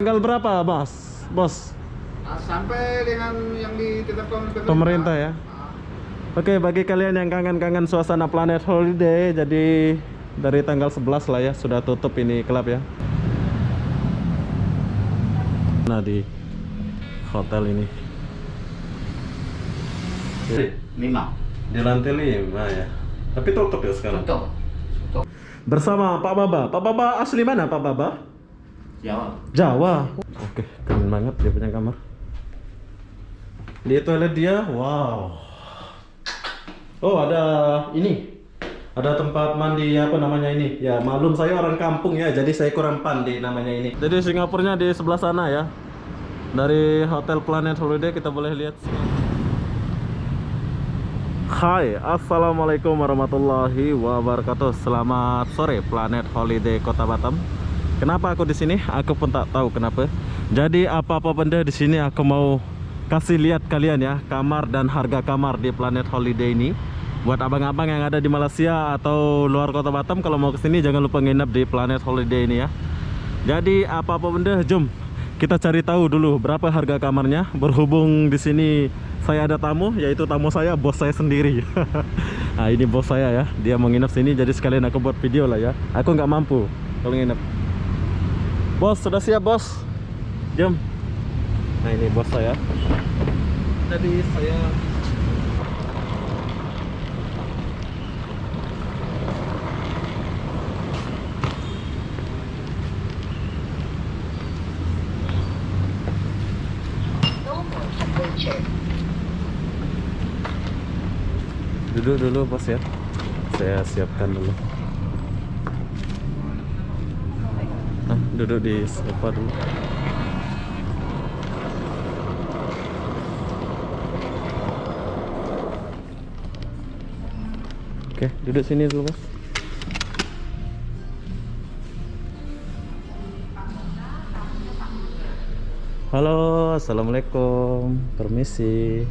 tanggal berapa, Bos? Bos, Sampai dengan yang ditetapkan pemerintah ya. Oke, bagi kalian yang kangen-kangen suasana Planet Holiday, jadi dari tanggal 11 lah ya, sudah tutup ini klub ya. Nah, di hotel ini. Lima. Di lantai 5 ya. Tapi tutup ya sekarang. Tutup. Bersama Pak Baba. Pak Baba asli mana, Pak Baba? Jawa. Jawa. Oke, keren banget dia punya kamar. Di toilet dia, wow. Oh, ada ini. Ada tempat mandi apa namanya ini? Ya, malum saya orang kampung ya, jadi saya kurang pandai namanya ini. Jadi Singapurnya di sebelah sana ya. Dari Hotel Planet Holiday kita boleh lihat. Hai, assalamualaikum warahmatullahi wabarakatuh. Selamat sore Planet Holiday Kota Batam. Kenapa aku di sini? Aku pun tak tahu kenapa. Jadi apa-apa benda di sini aku mau kasih lihat kalian ya, kamar dan harga kamar di Planet Holiday ini. Buat abang-abang yang ada di Malaysia atau luar Kota Batam, kalau mau kesini jangan lupa nginep di Planet Holiday ini ya. Jadi apa-apa benda, jom kita cari tahu dulu berapa harga kamarnya. Berhubung di sini saya ada tamu, yaitu tamu saya, bos saya sendiri. Nah, ini bos saya ya, dia mau nginep sini, jadi sekalian aku buat video lah ya. Aku nggak mampu kalau nginep. Bos, sudah siap bos? Jom. Nah, ini bos saya. Jadi saya duduk dulu bos ya, saya siapkan dulu. Duduk di sofa dulu. Oke, duduk sini dulu bos. Halo, assalamualaikum, permisi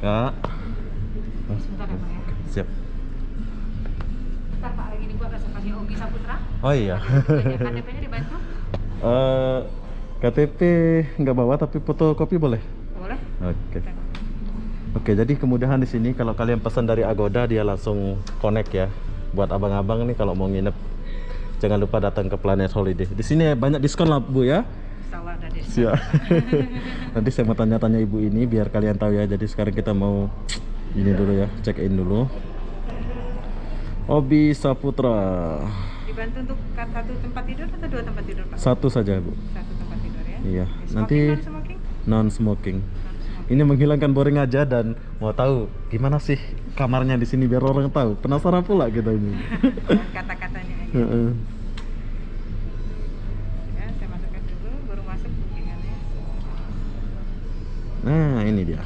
kak. Sebentar ya Pak ya. Siap. Bentar Pak, lagi dibuat reservasi Ogi Saputra. Oh iya. KTP-nya dibantu? KTP nggak bawa tapi fotokopi boleh? Boleh. Oke. Oke, jadi kemudahan di sini kalau kalian pesan dari Agoda dia langsung connect ya. Buat abang-abang nih kalau mau nginep jangan lupa datang ke Planet Holiday. Di sini banyak diskon lah Bu ya. Insyaallah ada di sini. Siap. Nanti saya mau tanya-tanya ibu ini biar kalian tahu ya. Jadi sekarang kita mau ini dulu ya, check in dulu. Obi Saputra. Dibantu untuk satu tempat tidur atau dua tempat tidur Pak? Satu saja Bu. Satu tempat tidur ya. Iya. Smoking, Nanti non-smoking? non-smoking. Ini menghilangkan boring aja dan mau tahu gimana sih kamarnya di sini biar orang tahu. Penasaran pula kita ini. Kata-katanya aja. Heeh. Ya, saya masukkan dulu, baru masuk bookingannya. Nah, ini dia.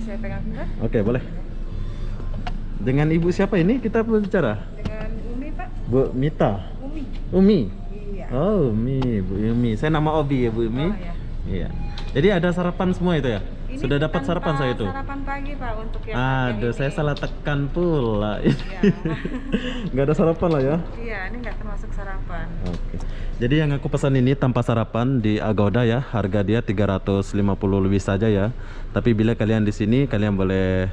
Saya pegang bentar. Oke, boleh. Dengan ibu siapa ini kita berbicara? Dengan Umi Pak. Bu Mita. Umi. Umi. Iya. Oh, Umi, Bu Umi. Saya nama Obi ya, Bu Umi. Oh ya. Iya. Jadi ada sarapan semua itu ya? Ini Sudah dapat tanpa sarapan saya itu? Sarapan pagi Pak untuk yang Aduh, ini. saya salah tekan pula. Iya. Nggak ada sarapan lah ya? Iya, ini nggak termasuk sarapan. Oke. Jadi yang aku pesan ini tanpa sarapan di Agoda ya, harga dia 350 lebih saja ya. Tapi bila kalian di sini, kalian boleh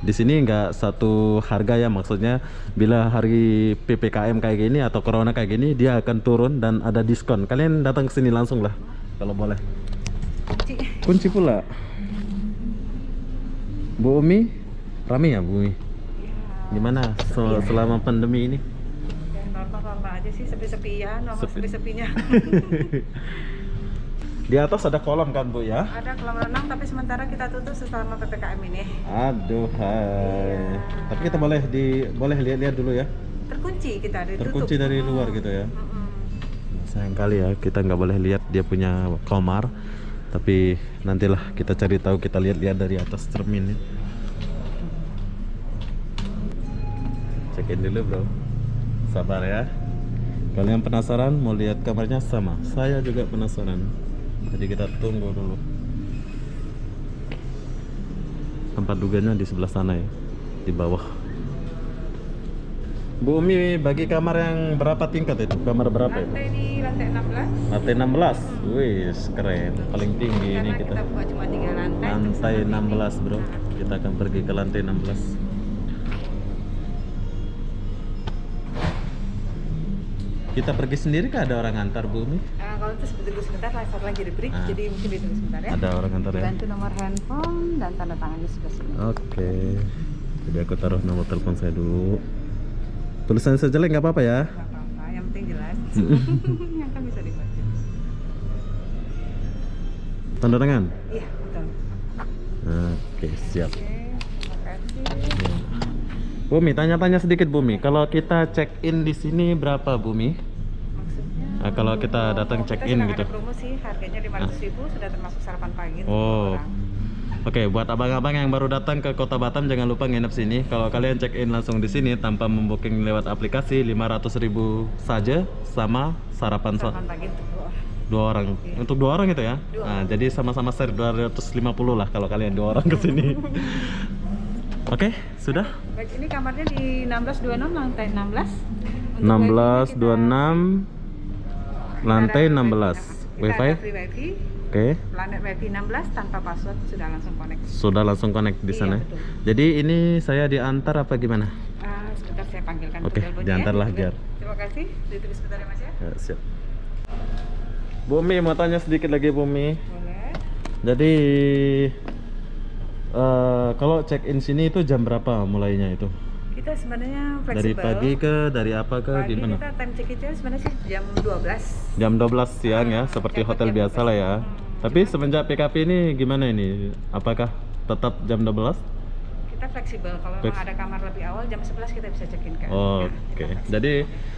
di sini nggak satu harga ya, maksudnya bila hari PPKM kayak gini atau corona kayak gini dia akan turun dan ada diskon. Kalian datang ke sini langsung lah kalau boleh. Kunci. Kunci pula. Bu Umi, rame ya Bu Umi? Gimana selama pandemi ini? Ya, normal-normal aja sih, sepi-sepian, normal sepi-sepinya. Di atas ada kolam kan Bu ya? Ada kolam renang tapi sementara kita tutup selama PPKM ini. Aduh, hai. Iya. Tapi kita boleh lihat-lihat dulu ya. Terkunci kita, ditutup. Terkunci dari luar gitu ya. Mm-mm. Sayang kali ya, kita nggak boleh lihat dia punya kamar. Tapi nantilah kita cari tahu, kita lihat-lihat dari atas cermin. Check in dulu bro. Sabar ya. Kalian penasaran mau lihat kamarnya? Sama, saya juga penasaran. Jadi kita tunggu dulu. Tempat duganya di sebelah sana ya, di bawah. Bu Umi bagi kamar yang berapa tingkat itu? Kamar berapa itu? Lantai di lantai 16. Lantai 16. Wih, keren. Paling tinggi ini Karena kita. kita buka cuma 3 lantai. Lantai terus sama 16, Bro. ini. Kita akan pergi ke lantai 16. Kita pergi sendiri kah ada orang antar, Bu Umi? Kalau itu tunggu sebentar, satu lagi di break, Ah. jadi mungkin ditunggu sebentar ya. Ada orang antar ya? Bantu nomor handphone dan tanda tangannya sebelah sini. Oke. Jadi aku taruh nomor telepon saya dulu. Tulisan saya jelek nggak apa-apa ya? Gak apa-apa, yang penting jelas. Yang kan bisa dibaca. Tanda tangan? Iya, betul. Oke, siap. Oke, terima kasih. Bumi, tanya-tanya sedikit Bumi. Kalau kita check in di sini berapa Bumi? Maksudnya? Nah, kalau kita datang check in kita gitu. sedang ada promo sih, harganya 500.000 sudah termasuk sarapan pagi untuk Oh. orang. Oke, buat abang-abang yang baru datang ke Kota Batam jangan lupa nginep sini. Kalau kalian check in langsung di sini tanpa membooking lewat aplikasi 500.000 saja sama sarapan Sarapan pagi untuk 2 orang. 2 orang. Iya. Untuk 2 orang itu ya? Dua Nah, jadi sama-sama share 250 lah kalau kalian 2 orang ke sini. Oke, sudah? Baik, ini kamarnya di 1626 lantai 16. Untuk 1626 wifi lantai kita ada 16. Kita Wifi? ada free wifi. Oke. Planet wifi 16 tanpa password sudah langsung connect. Sudah langsung connect di Iya, sana. betul. Jadi ini saya diantar apa gimana? Sebentar saya panggilkan Oke, teleponnya diantarlah, ya. biar. Terima kasih. Ditunggu sebentar ya Mas ya. Ya, siap. Bumi mau tanya sedikit lagi Bumi. Boleh. Jadi kalau check in sini itu jam berapa mulainya itu? Kita sebenarnya fleksibel. Dari pagi ke dari apa ke Pagi gimana? kita time check itu sebenarnya sih jam 12. Jam 12 siang ya, seperti Jam hotel 12. biasa lah ya. Tapi semenjak PKP ini gimana ini? Apakah tetap jam 12? Kita fleksibel. Kalau Fleks- memang ada kamar lebih awal jam 11 kita bisa check in kan. Oke. Jadi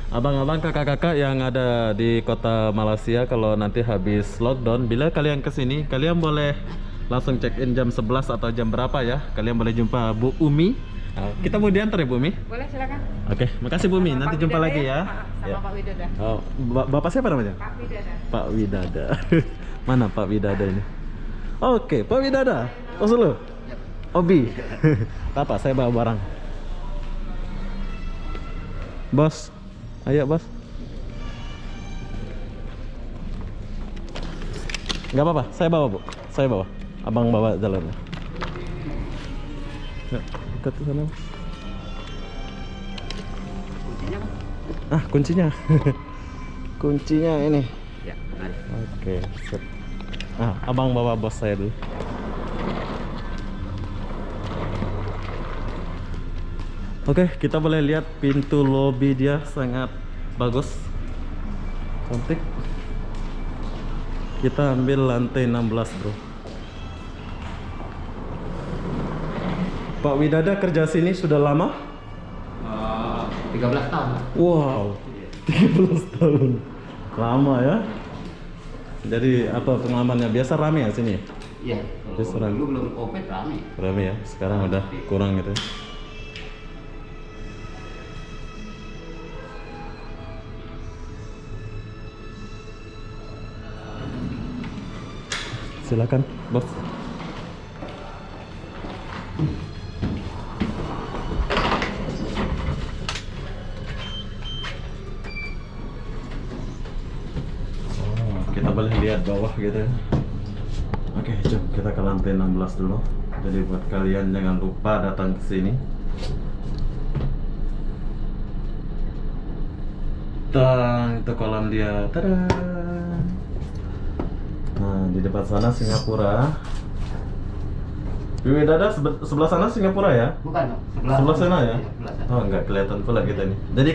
abang-abang kakak-kakak yang ada di kota Malaysia kalau nanti habis lockdown, bila kalian kesini, kalian boleh langsung check in jam 11 atau jam berapa ya? Kalian boleh jumpa Bu Umi. Nah, kita mau diantar ya Bu Umi? Boleh silakan. Oke, makasih Bu Umi. Sama Nanti Pak jumpa Widada lagi ya. Sama Ya. Pak Widada. Oh, Bapak siapa namanya? Pak Widada. Pak Widada. Mana Pak Widada ini? Oke, Pak Widada. Oh, solo. Obi. Apa? Saya bawa barang. Bos. Ayo, Bos. Gak apa-apa, saya bawa, Bu. Saya bawa. Abang bawa jalannya. Ya, dekat ke sana. Kuncinya kan? Kuncinya. Kuncinya ini. Ya, mari. Oke, sip. Abang bawa bos saya dulu. Oke, kita boleh lihat pintu lobby dia sangat bagus. Cantik. Kita ambil lantai 16, Bro. Pak Widada kerja sini sudah lama? 13 tahun. Wow, 13 tahun. Lama ya. Jadi apa pengalamannya? Biasa rame ya sini? Iya. Terus Kalau orang- dulu belum Covid rame. Rame ya. Sekarang udah kurang gitu. Silakan, Bos. Kita boleh lihat bawah gitu ya. Oke, cuk, kita ke lantai 16 dulu. Jadi buat kalian jangan lupa datang ke sini. Dan itu kolam dia. Tada. Nah, di depan sana Singapura. Widada sebelah sana Singapura ya? Bukan, Sebelah sana ya? Iya, sebelah sana. Oh, enggak kelihatan pula kita nih. Jadi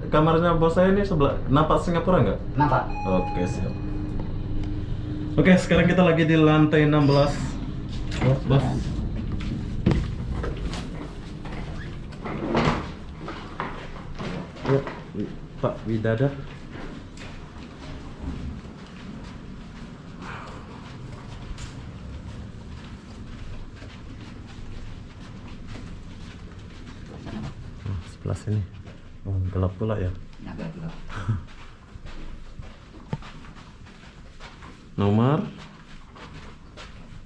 kamarnya bos saya ini sebelah nampak Singapura enggak? Nampak? Oke, siap. Oke, sekarang kita lagi di lantai 16. Bos. Ya, Pak Widada. Sebelah sini. Oh, gelap pula ya. Agak gelap. Nomor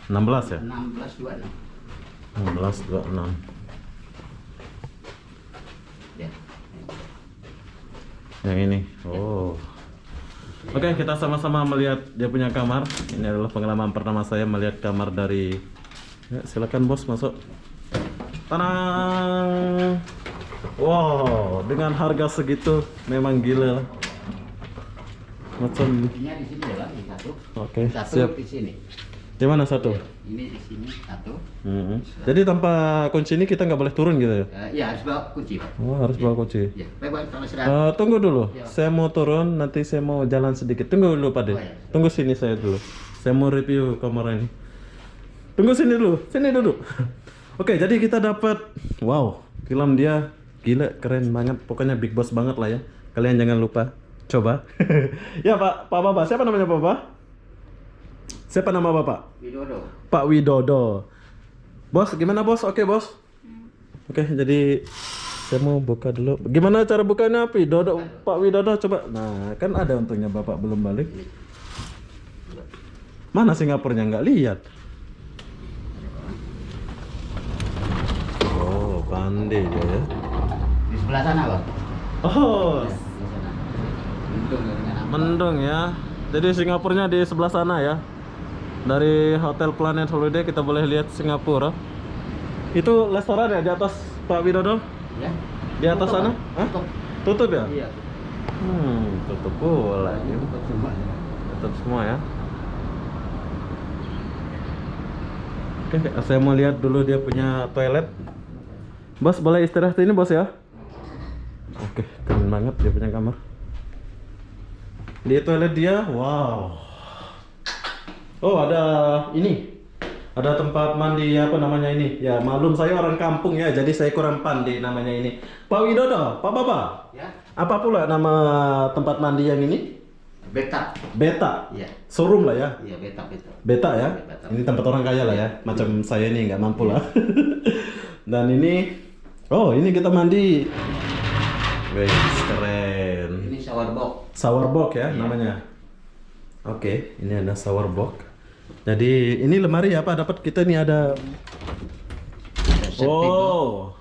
16 ya? 1626. 1626. Ya. Yang ini. Oh. Oke, kita sama-sama melihat dia punya kamar. Ini adalah pengalaman pertama saya melihat kamar dari. Ya, silakan bos masuk. Tanang. Wow, dengan harga segitu memang gila. Macam. Ini di sini ya Bang, di satu. Oke, Satu siap. di sini. Di mana satu? Ini di sini satu. Jadi tanpa kunci ini kita nggak boleh turun gitu ya? Ya harus bawa kunci Pak. Oh, harus bawa kunci. Ya, baik kalau sudah. Tunggu dulu, Ya. saya mau turun, nanti saya mau jalan sedikit. Tunggu dulu Pak De. Oh, ya. Tunggu sini saya dulu. Saya mau review kamar ini. Tunggu sini dulu, sini dulu. Oke, jadi kita dapat, wow, film dia gila, keren banget. Pokoknya big boss banget lah ya. Kalian jangan lupa coba. Ya Pak Baba, siapa namanya Pak Baba? Siapa nama Bapak? Widodo. Pak Widodo. Bos, gimana bos? Oke bos. Oke, jadi saya mau buka dulu. Gimana cara bukanya Widodo? Pak Widodo coba. Nah, kan ada untungnya Bapak belum balik. Mana Singapurnya nggak lihat? Oh, pandai dia ya. Di sebelah sana Bang. Oh, Ya, di sana. Mendung ya dengan apa? mendung ya. Jadi Singapurnya di sebelah sana ya. Dari Hotel Planet Holiday kita boleh lihat Singapura. Itu restoran ya di atas Pak Widodo? Ya. Di atas Tutup, sana? Bang. Hah? Tutup. Tutup ya? Iya. Tutup pula ya. Tutup semua. Tutup semua ya. Oke, saya mau lihat dulu dia punya toilet. Bos, boleh istirahat ini bos ya? Oke, keren banget dia punya kamar. Di toilet dia, wow. Oh, ada ini. Ada tempat mandi apa namanya ini? Ya, maklum saya orang kampung ya, jadi saya kurang pandai namanya ini. Pak Widodo, Pak Baba. Ya. Apa pula nama tempat mandi yang ini? Beta. Beta. Iya. Showroom lah ya. Iya, beta. Beta ya. Beta. Ini tempat orang kaya lah ya. Macam saya ini nggak mampu lah. Dan ini, oh ini kita mandi. Wih, keren. Ini shower box. Shower box ya Iya. namanya. Oke, ini ada shower box. Jadi ini lemari apa dapat kita nih ada. Ada safety box. Oh,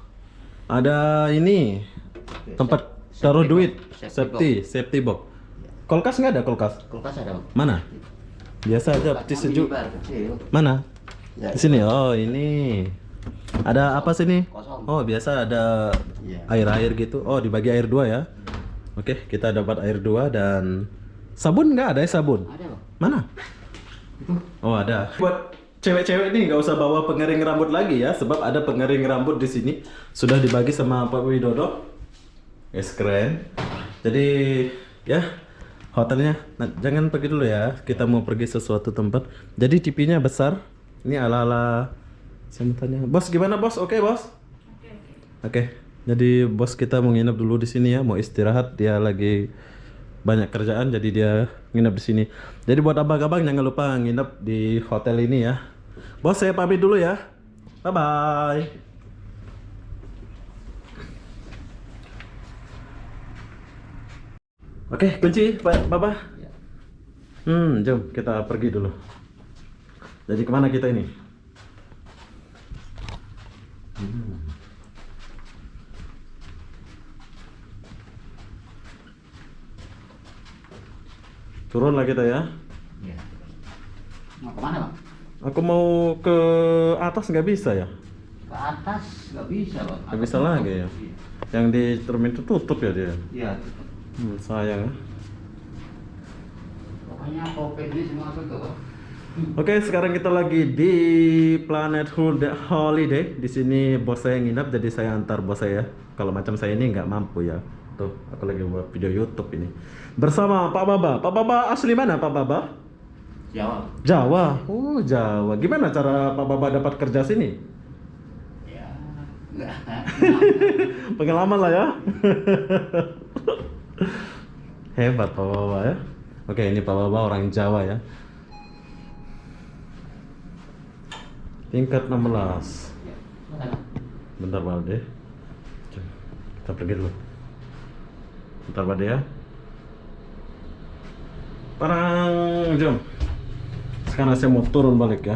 ada ini tempat taruh Safety duit, box. safety box. Kulkas nggak ada kulkas? Kulkas ada Bang. Mana? Biasa aja, peti Kulkas sejuk. minibar, kecil. Mana? Ya, Di sini. Oh, ini. Ada apa sini? Kosong. Oh, biasa ada Iya. air-air gitu. Oh, dibagi air 2 ya. Oke, kita dapat air 2 dan sabun nggak ada ya sabun? Ada Bang. Mana? Itu. Oh, ada. Buat cewek-cewek ini nggak usah bawa pengering rambut lagi ya, sebab ada pengering rambut di sini. Sudah dibagi sama Pak Widodo. Yes, keren. Jadi, ya, hotelnya. Nah, jangan pergi dulu ya. Kita mau pergi sesuatu tempat. Jadi TV-nya besar. Ini ala-ala. Saya mau tanya, bos gimana bos? Oke bos. Oke. Jadi bos kita mau nginep dulu di sini ya. Mau istirahat. Dia lagi banyak kerjaan. Jadi dia nginep di sini. Jadi buat abang-abang jangan lupa nginep di hotel ini ya. Bos saya pamit dulu ya. Bye bye. Oke, kunci Pak Baba. Ya. Jom kita pergi dulu. Jadi kemana kita ini? Turun lah kita ya. Iya. Mau kemana Bang? Aku mau ke atas nggak bisa ya? Ke atas nggak bisa Bang. Nggak bisa lagi ya? Yang di termin itu tutup ya dia. Iya. Sayang ya. Pokoknya kopet ini semua tutup Bang. Oke, sekarang kita lagi di Planet Holiday. Di sini bos saya nginap, jadi saya antar bos saya. Kalau macam saya ini nggak mampu ya. Tuh, aku lagi buat video YouTube ini. Bersama Pak Baba. Pak Baba asli mana Pak Baba? Jawa. Jawa. Oh, Jawa. Gimana cara Pak Baba dapat kerja sini? Ya. Enggak. Pengalaman lah ya. Hebat Pak Baba ya. Oke, ini Pak Baba orang Jawa ya. Tingkat 16. Ya. Sana. Bentar Pak Ade. Kita pergi dulu. Bentar Pak Ade ya. Parang, jom. Sekarang saya mau turun balik ya.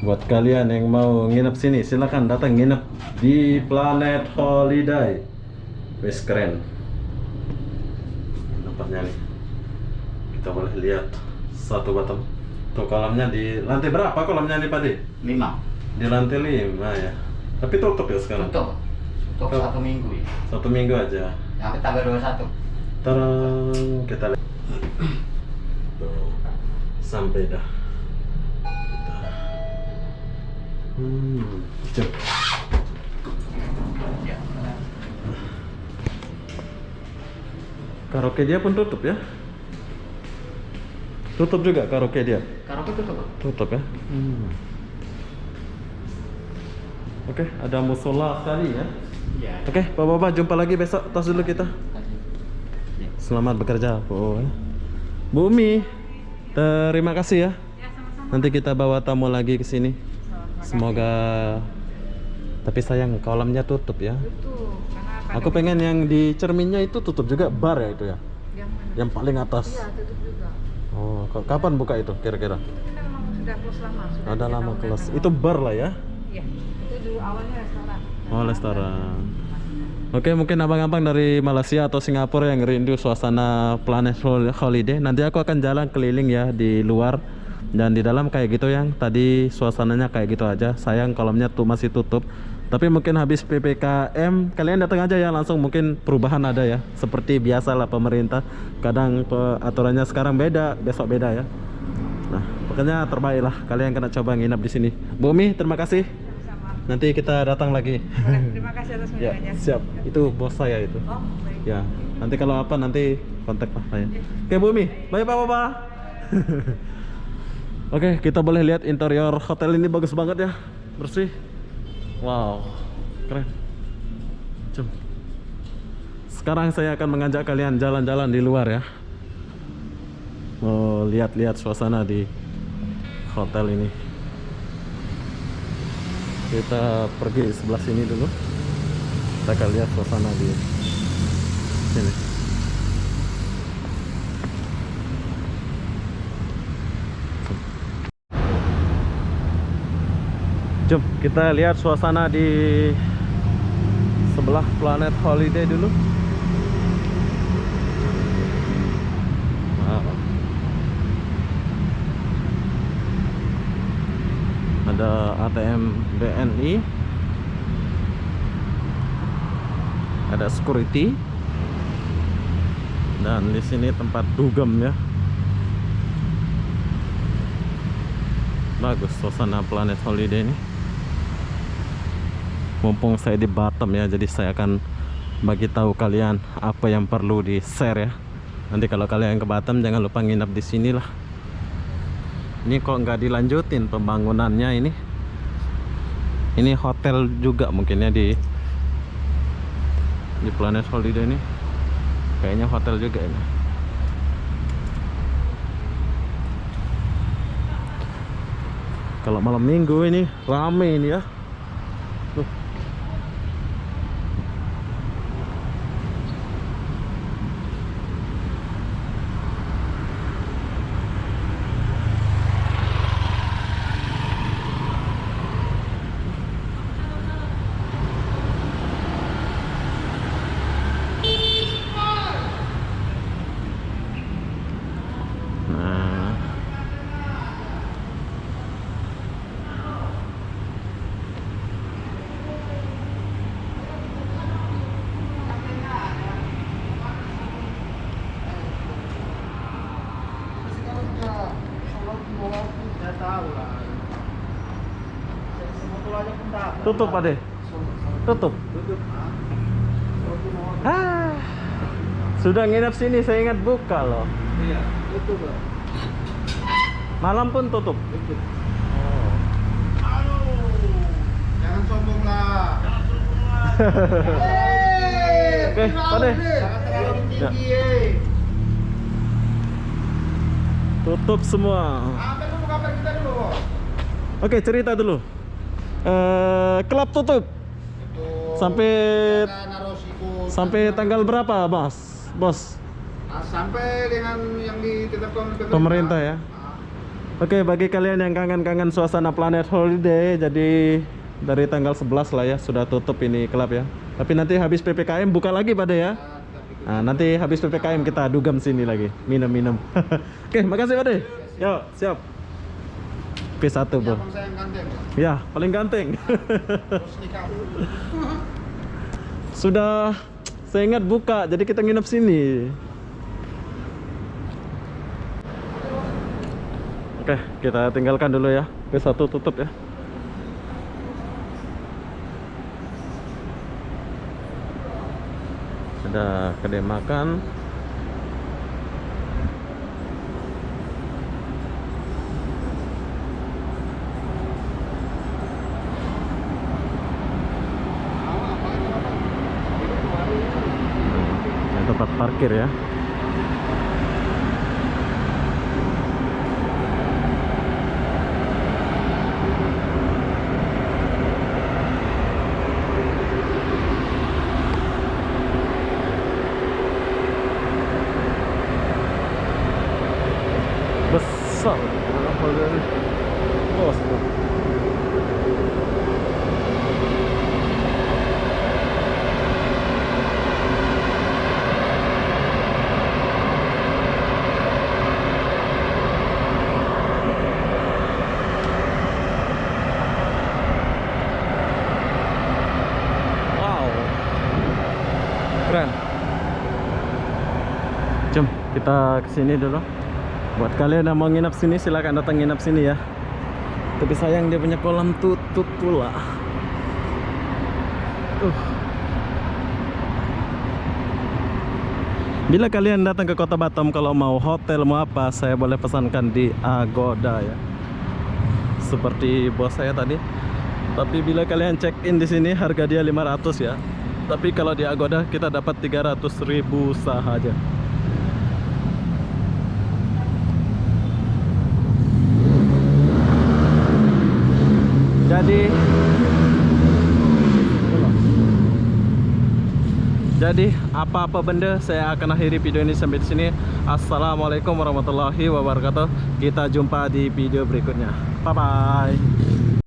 Buat kalian yang mau nginep sini, silakan datang nginep di Planet Holiday. Wes keren. kolamnya nih. Kita boleh lihat satu batang. Tuh kolamnya di lantai berapa kolamnya nih Pak De? 5. Di lantai 5 ya. Tapi tutup ya sekarang? Tutup. Tutup 1 minggu ya. 1 minggu aja. Sampai tanggal 21. Terus kita lihat. Tuh, sampai dah. Cep. Ya. Karaoke dia pun tutup ya? Tutup juga karaoke dia? Karaoke tutup. Tutup ya? Oke, ada musola sekali ya? Iya. Oke, Bapak-bapak jumpa lagi besok. Tos dulu kita. Ya. Selamat bekerja, Bu. Bu Umi, terima kasih ya. Ya, sama-sama. Nanti kita bawa tamu lagi ke sini. Semoga. Tapi sayang kolamnya tutup ya. Tutup, karena Aku pengen yang di cerminnya itu tutup juga, bar ya itu ya. yang mana? Yang paling atas. Iya, tutup juga. Oh, kapan buka itu kira-kira? Itu kita memang sudah close lama. Sudah Ada 3 lama tahunan kelas. memang. Itu bar lah ya. Iya, itu dulu awalnya restoran. Oh, restoran. Oke, mungkin abang-abang dari Malaysia atau Singapura yang rindu suasana Planet Holiday, nanti aku akan jalan keliling ya di luar dan di dalam kayak gitu yang tadi suasananya kayak gitu aja. Sayang kolamnya tuh masih tutup. Tapi mungkin habis PPKM kalian datang aja ya langsung, mungkin perubahan ada ya. Seperti biasa lah pemerintah. Kadang aturannya sekarang beda, besok beda ya. Nah, pokoknya terbaik lah kalian kena coba nginap di sini. Bu Umi, terima kasih. Sama. Nanti kita datang lagi. Boleh, terima kasih atas Ya, undangannya. siap. Itu bos saya itu. Oh, baik. Ya, nanti kalau apa nanti kontak lah saya. Oke, Bu Umi. Bye Bapak. Oke, kita boleh lihat interior hotel ini bagus banget ya. Bersih. Wow, keren. Jom. Sekarang saya akan mengajak kalian jalan-jalan di luar ya. Mau lihat-lihat suasana di hotel ini. Kita pergi sebelah sini dulu. Kita akan lihat suasana di sini. Jom kita lihat suasana di sebelah Planet Holiday dulu. Wow. Ada ATM BNI, ada security, dan di sini tempat dugem ya. Bagus suasana Planet Holiday ini. Mumpung saya di Batam ya, jadi saya akan bagi tahu kalian apa yang perlu di share ya. Nanti kalau kalian ke Batam jangan lupa nginap di sini lah. Ini kok nggak dilanjutin pembangunannya ini? Ini hotel juga mungkin ya di Planet Holiday ini. Kayaknya hotel juga ini. Kalau malam minggu ini rame ini ya. Tuh. Nah, tutup Pak De. Tutup. Ah, sudah nginep sini saya ingat buka loh. Iya, tutup. Malam pun tutup. Jangan sombong lah. Oke, Pak De. Jangan terlalu Ya. tinggi. Tutup semua. Apa dulu kabar kita dulu? Oke, cerita dulu. Klub tutup sampai tanggal berapa, Mas? Bos. Sampai dengan yang ditetapkan oleh Pemerintah ya. Oke, bagi kalian yang kangen-kangen suasana Planet Holiday, jadi dari tanggal 11 lah ya sudah tutup ini klub ya. Tapi nanti habis PPKM buka lagi pada ya. Tapi Nah, nanti habis PPKM kita dugem sini lagi, minum-minum. Oke, makasih Pak De. Yuk, siap. P1 bro. Abang saya yang ganteng. Ya, paling ganteng. Terus nikah. Sudah saya ingat buka, jadi kita nginep sini. Oke, kita tinggalkan dulu ya. P1 tutup ya. Ada kedai makan. Ini tempat parkir ya. Besar. Oh, wow, keren. Jom kita kesini dulu. Buat kalian yang mau nginap sini silakan datang nginap sini ya. Tapi sayang dia punya kolam tutup pula. Bila kalian datang ke Kota Batam, kalau mau hotel mau apa, saya boleh pesankan di Agoda ya. Seperti bos saya tadi. Tapi bila kalian check in di sini harga dia 500 ya. Tapi kalau di Agoda kita dapat 300.000 sahaja. Jadi apa-apa benda saya akan akhiri video ini sampai di sini. Assalamualaikum warahmatullahi wabarakatuh. Kita jumpa di video berikutnya. Bye bye.